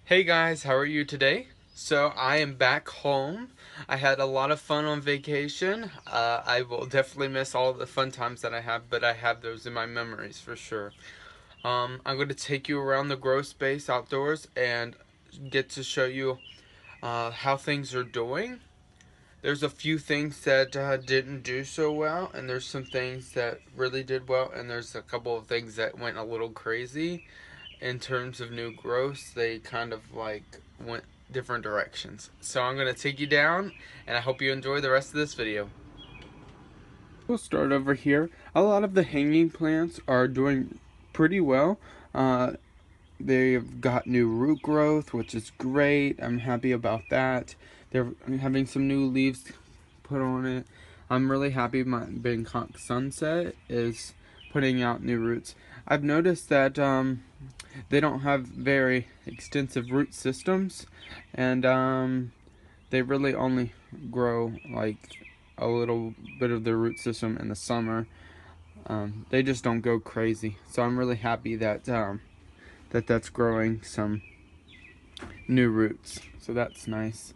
Hey guys, how are you today? So I am back home. I had a lot of fun on vacation. I will definitely miss all the fun times that I have, but I have those in my memories for sure. I'm going to take you around the grow space outdoors and get to show you how things are doing. There's a few things that didn't do so well, and there's some things that really did well, and there's a couple of things that went a little crazy in terms of new growths. They kind of like went different directions. So I'm going to take you down, and I hope you enjoy the rest of this video. We'll start over here. A lot of the hanging plants are doing pretty well. Uh, they've got new root growth, which is great. I'm happy about that. They're having some new leaves put on it. I'm really happy my Bangkok Sunset is putting out new roots. I've noticed that they don't have very extensive root systems, and they really only grow like a little bit of their root system in the summer. They just don't go crazy, so I'm really happy that that's growing some new roots. So that's nice.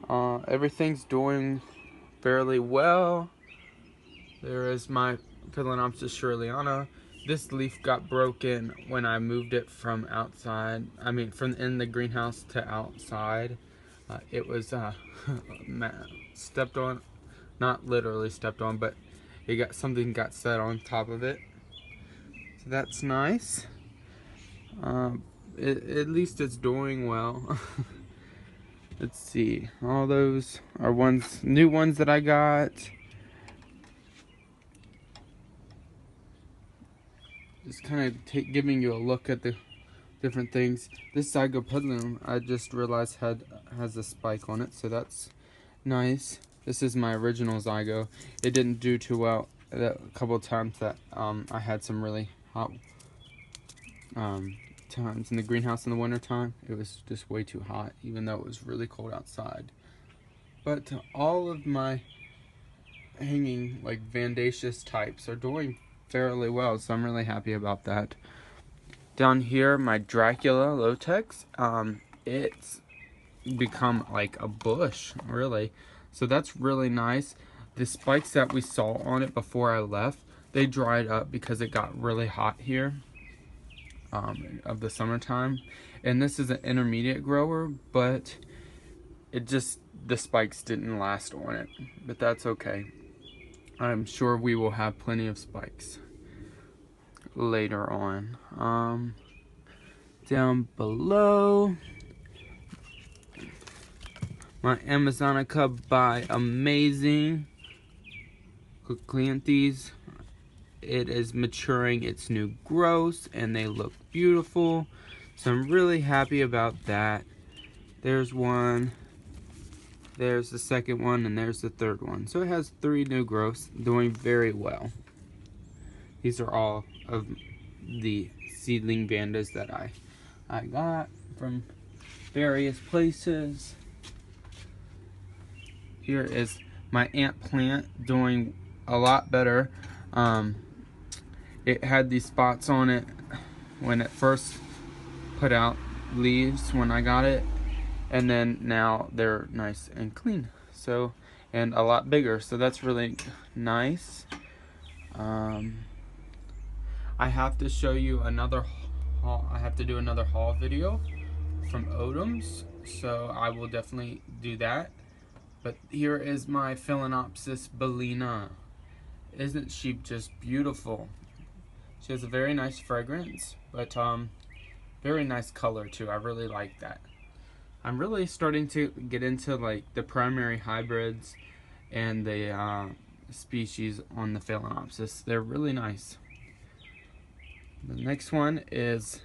Everything's doing fairly well. There is my Phalaenopsis shirleyana. This leaf got broken when I moved it from outside. I mean, from in the greenhouse to outside. It was stepped on, not literally stepped on, but it got something got set on top of it. So that's nice. At least it's doing well. Let's see. All those are new ones that I got. Just kind of giving you a look at the different things. This Zygopedilum, I just realized has a spike on it, so that's nice. This is my original Zygo. It didn't do too well a couple of times that I had some really hot times in the greenhouse in the winter time. It was just way too hot, even though it was really cold outside. But all of my hanging like Vandaceous types are doing fairly well, so I'm really happy about that. Down here, my Dracula Lotex, it's become like a bush, really. So that's really nice. The spikes that we saw on it before I left, they dried up because it got really hot here of the summertime. And this is an intermediate grower, but the spikes didn't last on it. But that's okay. I'm sure we will have plenty of spikes later on. Down below, my Amazonica by Amazing Cleanthes. It is maturing its new growths and they look beautiful. So I'm really happy about that. There's one, there's the second one, and there's the third one. So it has 3 new growths doing very well. These are all of the seedling Vandas that I got from various places. Here is my ant plant doing a lot better. It had these spots on it when it first put out leaves when I got it, and then now they're nice and clean, so, and a lot bigger, so that's really nice. I have to show you another haul. I have to do another haul video from Odoms, so I will definitely do that. But here is my Phalaenopsis bellina. Isn't she just beautiful? She has a very nice fragrance, but very nice color too. I really like that. I'm really starting to get into like the primary hybrids and the species on the Phalaenopsis. They're really nice. The next one is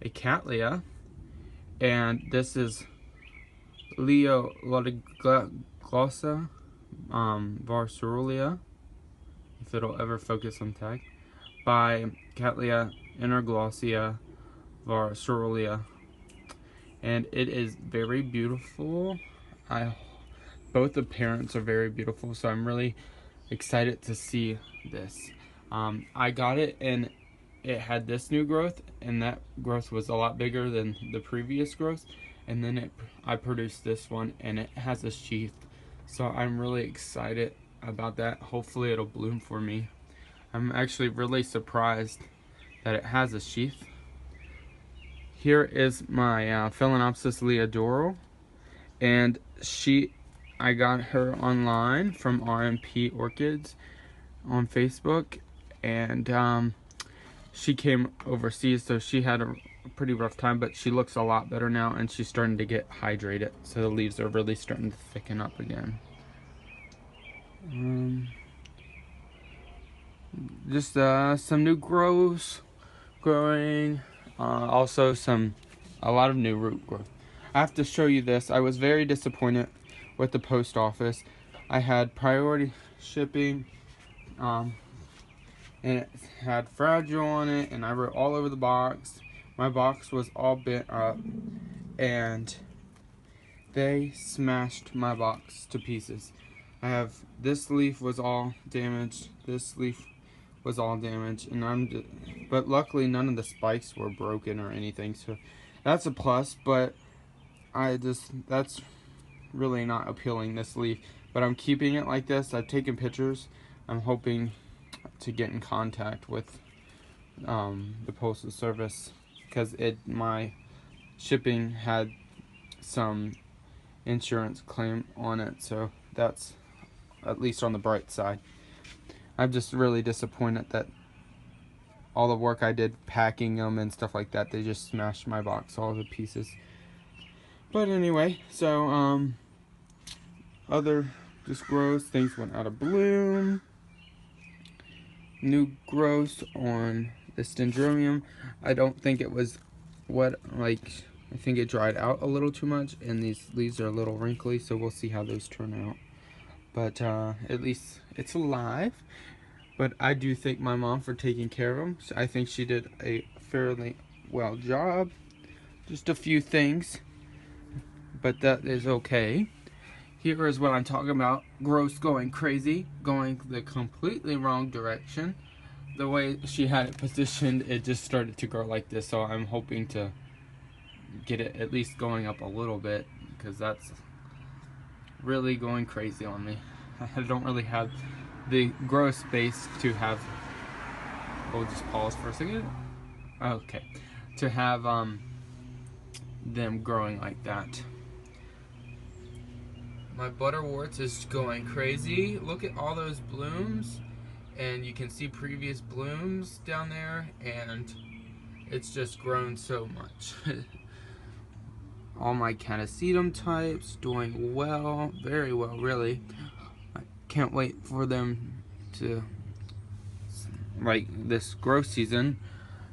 a Cattleya, and this is Leo Lotiglossa Varcerulia, if it'll ever focus on tag, by Cattleya interglossia Varcerulia, and it is very beautiful. Both the parents are very beautiful, so I'm really excited to see this. I got it in it had this new growth, and that growth was a lot bigger than the previous growth. And then I produced this one, and it has a sheath. So I'm really excited about that. Hopefully it'll bloom for me. I'm actually really surprised that it has a sheath. Here is my Phalaenopsis Leodoro, and I got her online from RMP Orchids on Facebook, and she came overseas, so she had a pretty rough time, but she looks a lot better now, and she's starting to get hydrated, so the leaves are really starting to thicken up again. Just some new growths growing, also a lot of new root growth. I have to show you this. I was very disappointed with the post office. I had priority shipping, and it had fragile on it, and I wrote all over the box. My box was all bent up, and they smashed my box to pieces. I have this leaf was all damaged, this leaf was all damaged, and but luckily none of the spikes were broken or anything, so that's a plus. But that's really not appealing, this leaf, but I'm keeping it like this. I've taken pictures. I'm hoping to get in contact with the postal service, because my shipping had some insurance claim on it, so that's at least on the bright side. I'm just really disappointed that all the work I did packing them and stuff like that, they just smashed my box all to pieces. But anyway, so other just growths, things went out of bloom. New growth on the Dendrobium. I don't think it was I think it dried out a little too much, and these leaves are a little wrinkly, so we'll see how those turn out. But at least it's alive. But I do thank my mom for taking care of them. So I think she did a fairly well job. Just a few things, but that is okay. Here is what I'm talking about. Growth going crazy, going the completely wrong direction. The way she had it positioned, it just started to grow like this. So I'm hoping to get it at least going up a little bit, because that's really going crazy on me. I don't really have the grow space to have, we'll just pause for a second. Okay, to have them growing like that. My butterworts is going crazy. Look at all those blooms, and you can see previous blooms down there, and it's just grown so much. All my catasetum types doing well, very well, really. I can't wait for them to, like, this growth season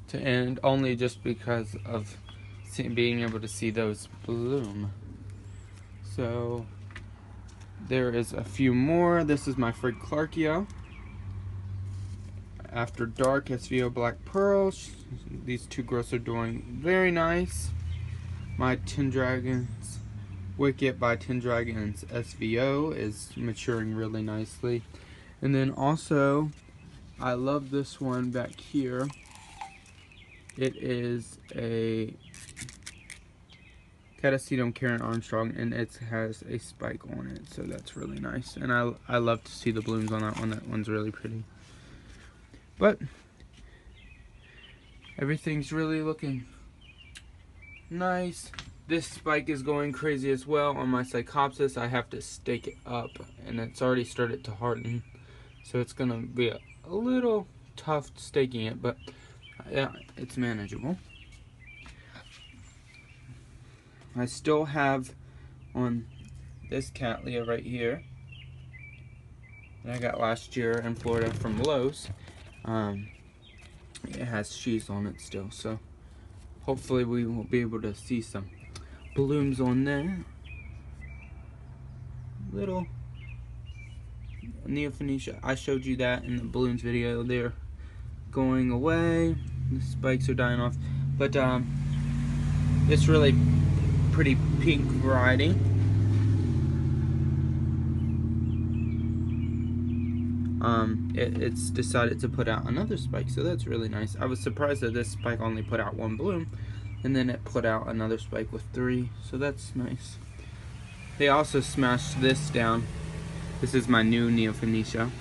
to end, only just because of being able to see those bloom. So there is a few more. This is my Fred Clarkia. After Dark SVO Black Pearl. These two growths are doing very nice. My Tin Dragons Wicket by Tin Dragons SVO is maturing really nicely. And then also, I love this one back here. It is a Catasetum Karen Armstrong, and it has a spike on it, so that's really nice. And I love to see the blooms on that one. That one's really pretty. But everything's really looking nice. This spike is going crazy as well on my Psychopsis. I have to stake it up, and it's already started to harden, so it's gonna be a little tough staking it, but yeah, it's manageable. I still have on this Cattleya right here that I got last year in Florida from Lowe's. It has sheaths on it still, so hopefully we will be able to see some blooms on there. Little Neophonetia, I showed you that in the balloons video. They're going away, the spikes are dying off, but it's really pretty pink variety. it's decided to put out another spike, so that's really nice. I was surprised that this spike only put out one bloom, and then it put out another spike with 3, so that's nice. They also smashed this down. This is my new Neophonetia.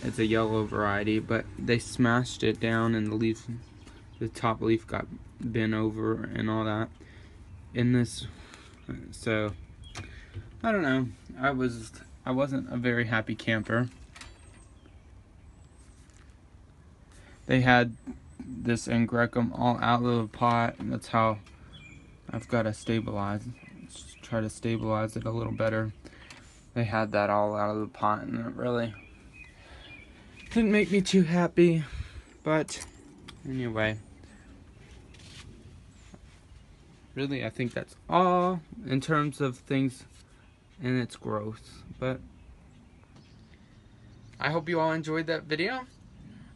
It's a yellow variety, but they smashed it down and the top leaf got bent over and all that. In this, so I don't know. I wasn't a very happy camper. They had this Angrecum all out of the pot, and that's how I've got to stabilize. Let's try to stabilize it a little better. They had that all out of the pot, and it really didn't make me too happy. But anyway, really, I think that's all in terms of things in its growth. But I hope you all enjoyed that video.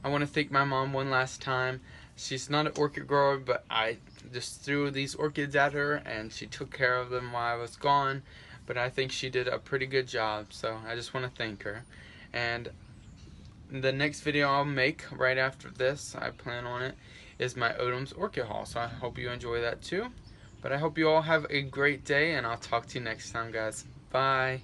I want to thank my mom one last time. She's not an orchid grower, but I just threw these orchids at her and she took care of them while I was gone. But I think she did a pretty good job, so I just want to thank her. And the next video I'll make right after this, I plan on it, is my Odom's orchid haul. So I hope you enjoy that too. But I hope you all have a great day, and I'll talk to you next time, guys. Bye.